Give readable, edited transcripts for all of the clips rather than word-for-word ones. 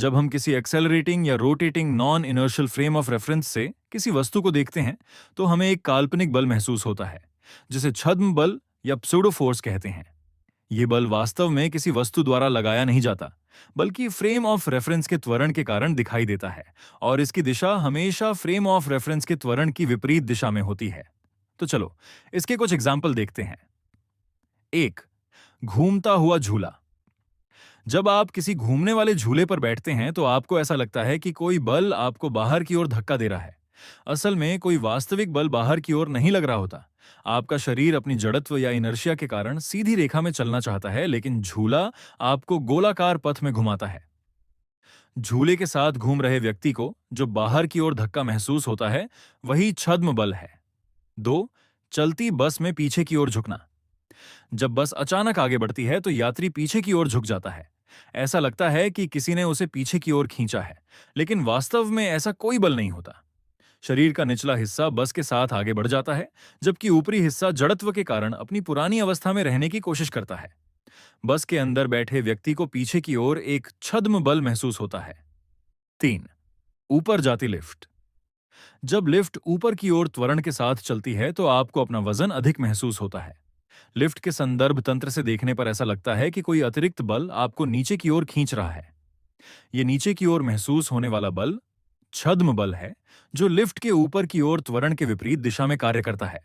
जब हम किसी एक्सेलरेटिंग या rotating non inertial frame of reference से किसी वस्तु को देखते हैं तो हमें एक काल्पनिक बल महसूस होता है, जिसे छद्म बल या प्सूडो फोर्स कहते हैं। ये बल वास्तव में किसी वस्तु द्वारा लगाया नहीं जाता, बल्कि फ्रेम ऑफ रेफरेंस के त्वरण के कारण दिखाई देता है, और इसकी दिशा हमेशा फ्रेम ऑफ रेफरेंस के त्वरण की विपरीत दिशा में होती है। तो चलो इसके कुछ एग्जाम्पल देखते हैं। एक, घूमता हुआ झूला। जब आप किसी घूमने वाले झूले पर बैठते हैं तो आपको ऐसा लगता है कि कोई बल आपको बाहर की ओर धक्का दे रहा है। असल में कोई वास्तविक बल बाहर की ओर नहीं लग रहा होता। आपका शरीर अपनी जड़त्व या इनर्शिया के कारण सीधी रेखा में चलना चाहता है, लेकिन झूला आपको गोलाकार पथ में घुमाता है। झूले के साथ घूम रहे व्यक्ति को जो बाहर की ओर धक्का महसूस होता है, वही छद्म बल है। दो, चलती बस में पीछे की ओर झुकना। जब बस अचानक आगे बढ़ती है तो यात्री पीछे की ओर झुक जाता है। ऐसा लगता है कि किसी ने उसे पीछे की ओर खींचा है, लेकिन वास्तव में ऐसा कोई बल नहीं होता। शरीर का निचला हिस्सा बस के साथ आगे बढ़ जाता है, जबकि ऊपरी हिस्सा जड़त्व के कारण अपनी पुरानी अवस्था में रहने की कोशिश करता है। बस के अंदर बैठे व्यक्ति को पीछे की ओर एक छद्म बल महसूस होता है। तीन, ऊपर जाती लिफ्ट। जब लिफ्ट ऊपर की ओर त्वरण के साथ चलती है तो आपको अपना वजन अधिक महसूस होता है। लिफ्ट के संदर्भ तंत्र से देखने पर ऐसा लगता है कि कोई अतिरिक्त बल आपको नीचे की ओर खींच रहा है। यह नीचे की ओर महसूस होने वाला बल छद्म बल है, जो लिफ्ट के ऊपर की ओर त्वरण के विपरीत दिशा में कार्य करता है।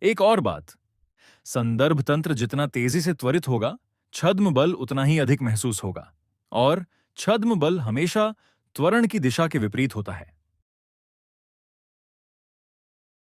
एक और बात, संदर्भ तंत्र जितना तेजी से त्वरित होगा, छद्म बल उतना ही अधिक महसूस होगा, और छद्म बल हमेशा त्वरण की दिशा के विपरीत होता है।